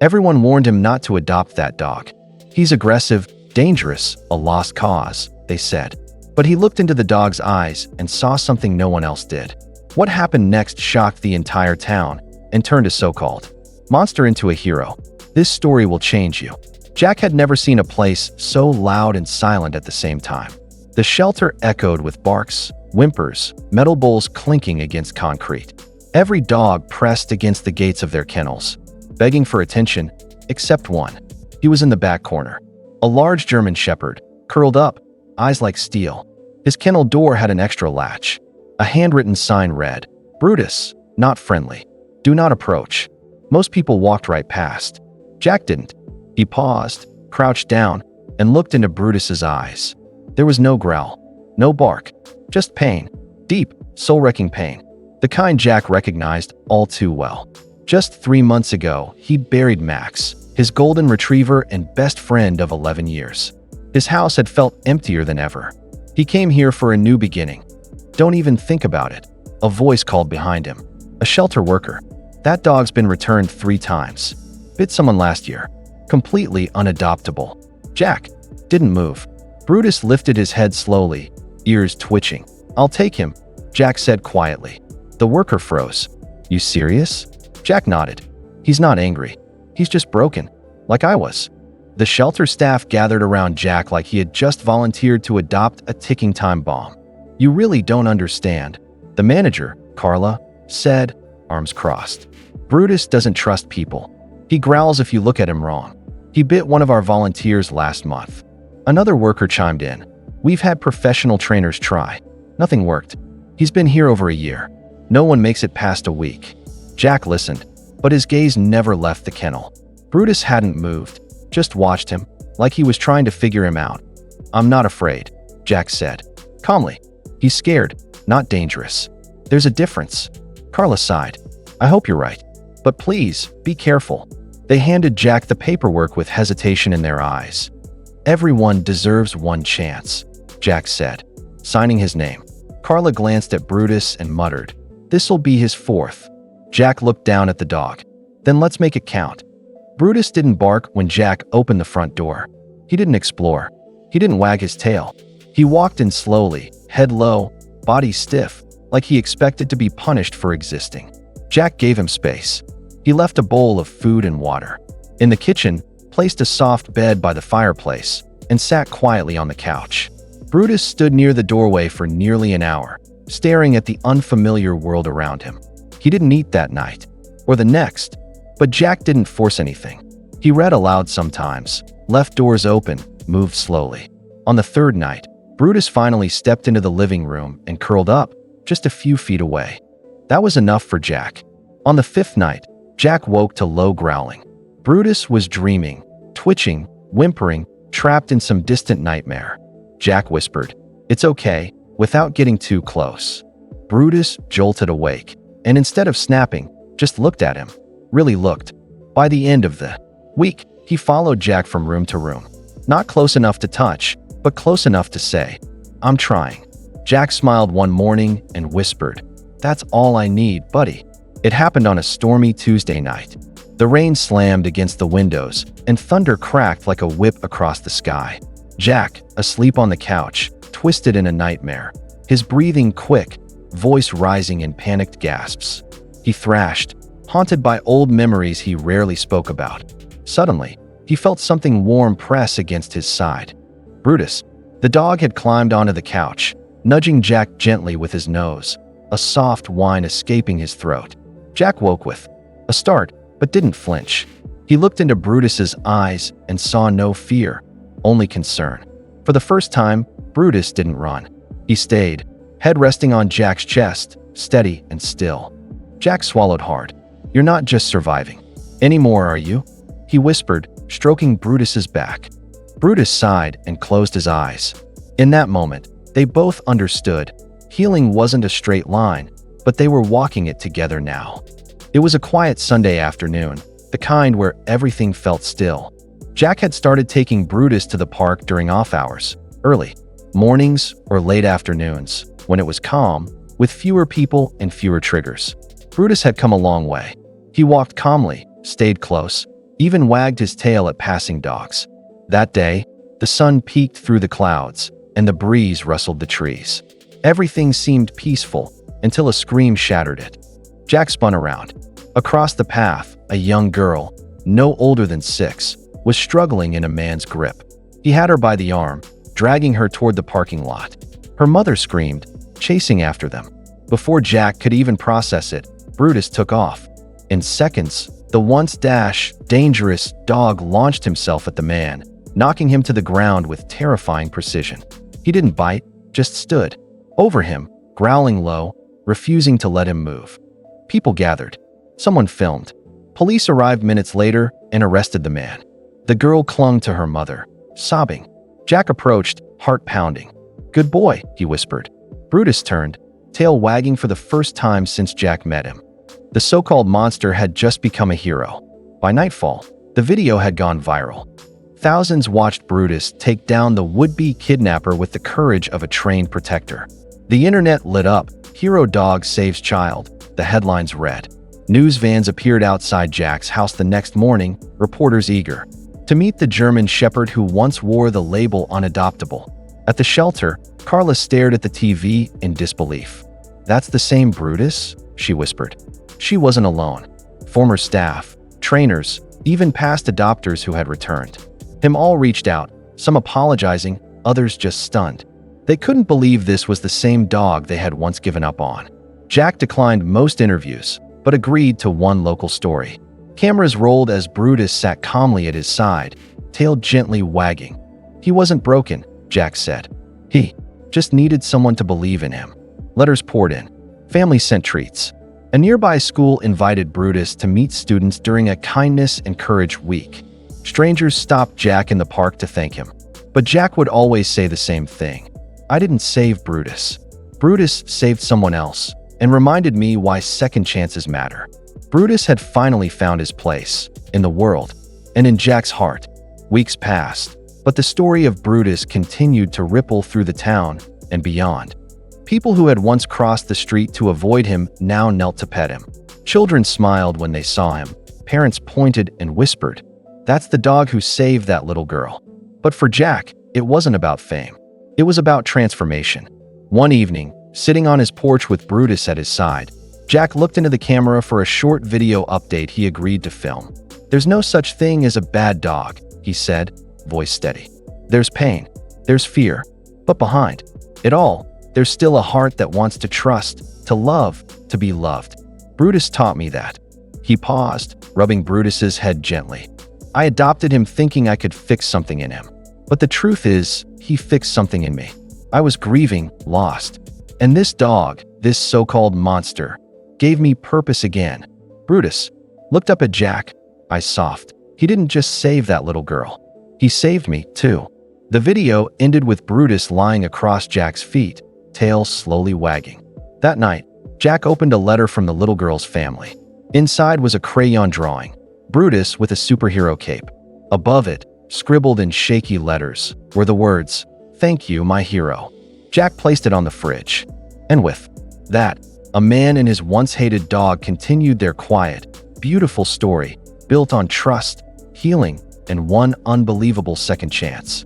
Everyone warned him not to adopt that dog. He's aggressive, dangerous, a lost cause, they said. But he looked into the dog's eyes and saw something no one else did. What happened next shocked the entire town and turned a so-called monster into a hero. This story will change you. Jack had never seen a place so loud and silent at the same time. The shelter echoed with barks, whimpers, metal bowls clinking against concrete. Every dog pressed against the gates of their kennels, begging for attention, except one. He was in the back corner. A large German shepherd, curled up, eyes like steel. His kennel door had an extra latch. A handwritten sign read, "Brutus, not friendly. Do not approach." Most people walked right past. Jack didn't. He paused, crouched down, and looked into Brutus's eyes. There was no growl, no bark, just pain. Deep, soul-wrecking pain. The kind Jack recognized all too well. Just 3 months ago, he buried Max, his golden retriever and best friend of 11 years. His house had felt emptier than ever. He came here for a new beginning. "Don't even think about it," a voice called behind him. A shelter worker. "That dog's been returned 3 times. Bit someone last year. Completely unadoptable." Jack didn't move. Brutus lifted his head slowly, ears twitching. "I'll take him," Jack said quietly. The worker froze. "You serious?" Jack nodded. "He's not angry. He's just broken, like I was." The shelter staff gathered around Jack like he had just volunteered to adopt a ticking time bomb. "You really don't understand," the manager, Carla, said, arms crossed. "Brutus doesn't trust people. He growls if you look at him wrong. He bit one of our volunteers last month." Another worker chimed in. "We've had professional trainers try. Nothing worked. He's been here over a year. No one makes it past a week." Jack listened, but his gaze never left the kennel. Brutus hadn't moved, just watched him, like he was trying to figure him out. "I'm not afraid," Jack said, calmly. "He's scared, not dangerous. There's a difference." Carla sighed. "I hope you're right. But please, be careful." They handed Jack the paperwork with hesitation in their eyes. "Everyone deserves one chance," Jack said, signing his name. Carla glanced at Brutus and muttered, "This'll be his 4th. Jack looked down at the dog. "Then let's make it count." Brutus didn't bark when Jack opened the front door. He didn't explore. He didn't wag his tail. He walked in slowly, head low, body stiff, like he expected to be punished for existing. Jack gave him space. He left a bowl of food and water. In the kitchen, placed a soft bed by the fireplace, and sat quietly on the couch. Brutus stood near the doorway for nearly an hour, staring at the unfamiliar world around him. He didn't eat that night, or the next, but Jack didn't force anything. He read aloud sometimes, left doors open, moved slowly. On the 3rd night, Brutus finally stepped into the living room and curled up, just a few feet away. That was enough for Jack. On the 5th night, Jack woke to low growling. Brutus was dreaming, twitching, whimpering, trapped in some distant nightmare. Jack whispered, "It's okay," without getting too close. Brutus jolted awake, and instead of snapping, just looked at him. Really looked. By the end of the week, he followed Jack from room to room. Not close enough to touch, but close enough to say, "I'm trying." Jack smiled one morning and whispered, "That's all I need, buddy." It happened on a stormy Tuesday night. The rain slammed against the windows, and thunder cracked like a whip across the sky. Jack, asleep on the couch, twisted in a nightmare, his breathing quick, voice rising in panicked gasps. He thrashed, haunted by old memories he rarely spoke about. Suddenly, he felt something warm press against his side. Brutus, the dog, had climbed onto the couch, nudging Jack gently with his nose, a soft whine escaping his throat. Jack woke with a start, but didn't flinch. He looked into Brutus's eyes and saw no fear, only concern. For the first time, Brutus didn't run. He stayed, head resting on Jack's chest, steady and still. Jack swallowed hard. "You're not just surviving anymore, are you?" he whispered, stroking Brutus's back. Brutus sighed and closed his eyes. In that moment, they both understood. Healing wasn't a straight line, but they were walking it together now. It was a quiet Sunday afternoon, the kind where everything felt still. Jack had started taking Brutus to the park during off hours, early mornings or late afternoons, when it was calm, with fewer people and fewer triggers. Brutus had come a long way. He walked calmly, stayed close, even wagged his tail at passing dogs. That day, the sun peeked through the clouds, and the breeze rustled the trees. Everything seemed peaceful until a scream shattered it. Jack spun around. Across the path, a young girl, no older than 6, was struggling in a man's grip. He had her by the arm, dragging her toward the parking lot. Her mother screamed, chasing after them. Before Jack could even process it, Brutus took off. In seconds, the once dangerous dog launched himself at the man, knocking him to the ground with terrifying precision. He didn't bite, just stood over him, growling low, refusing to let him move. People gathered. Someone filmed. Police arrived minutes later and arrested the man. The girl clung to her mother, sobbing. Jack approached, heart pounding. "Good boy," he whispered. Brutus turned, tail wagging for the first time since Jack met him. The so-called monster had just become a hero. By nightfall, the video had gone viral. Thousands watched Brutus take down the would-be kidnapper with the courage of a trained protector. The internet lit up. "Hero dog saves child," the headlines read. News vans appeared outside Jack's house the next morning, reporters eager to meet the German shepherd who once wore the label unadoptable. At the shelter, Carla stared at the TV in disbelief. "That's the same Brutus?" she whispered. She wasn't alone. Former staff, trainers, even past adopters who had returned. Him all reached out, some apologizing, others just stunned. They couldn't believe this was the same dog they had once given up on. Jack declined most interviews, but agreed to one local story. Cameras rolled as Brutus sat calmly at his side, tail gently wagging. He wasn't broken, Jack said. He just needed someone to believe in him. Letters poured in. Families sent treats. A nearby school invited Brutus to meet students during a Kindness and Courage week. Strangers stopped Jack in the park to thank him. But Jack would always say the same thing. "I didn't save Brutus. Brutus saved someone else, and reminded me why second chances matter." Brutus had finally found his place in the world and in Jack's heart. Weeks passed, but the story of Brutus continued to ripple through the town and beyond. People who had once crossed the street to avoid him now knelt to pet him. Children smiled when they saw him. Parents pointed and whispered, "That's the dog who saved that little girl." But for Jack, it wasn't about fame. It was about transformation. One evening, sitting on his porch with Brutus at his side, Jack looked into the camera for a short video update he agreed to film. "There's no such thing as a bad dog," he said, voice steady. "There's pain, there's fear, but behind it all, there's still a heart that wants to trust, to love, to be loved. Brutus taught me that." He paused, rubbing Brutus's head gently. "I adopted him thinking I could fix something in him. But the truth is, he fixed something in me. I was grieving, lost. And this dog, this so-called monster, gave me purpose again." Brutus looked up at Jack, eyes soft. "He didn't just save that little girl. He saved me, too." The video ended with Brutus lying across Jack's feet, tail slowly wagging. That night, Jack opened a letter from the little girl's family. Inside was a crayon drawing, Brutus with a superhero cape. Above it, scribbled in shaky letters, were the words, "Thank you, my hero." Jack placed it on the fridge. And with that, a man and his once-hated dog continued their quiet, beautiful story, built on trust, healing, and one unbelievable second chance.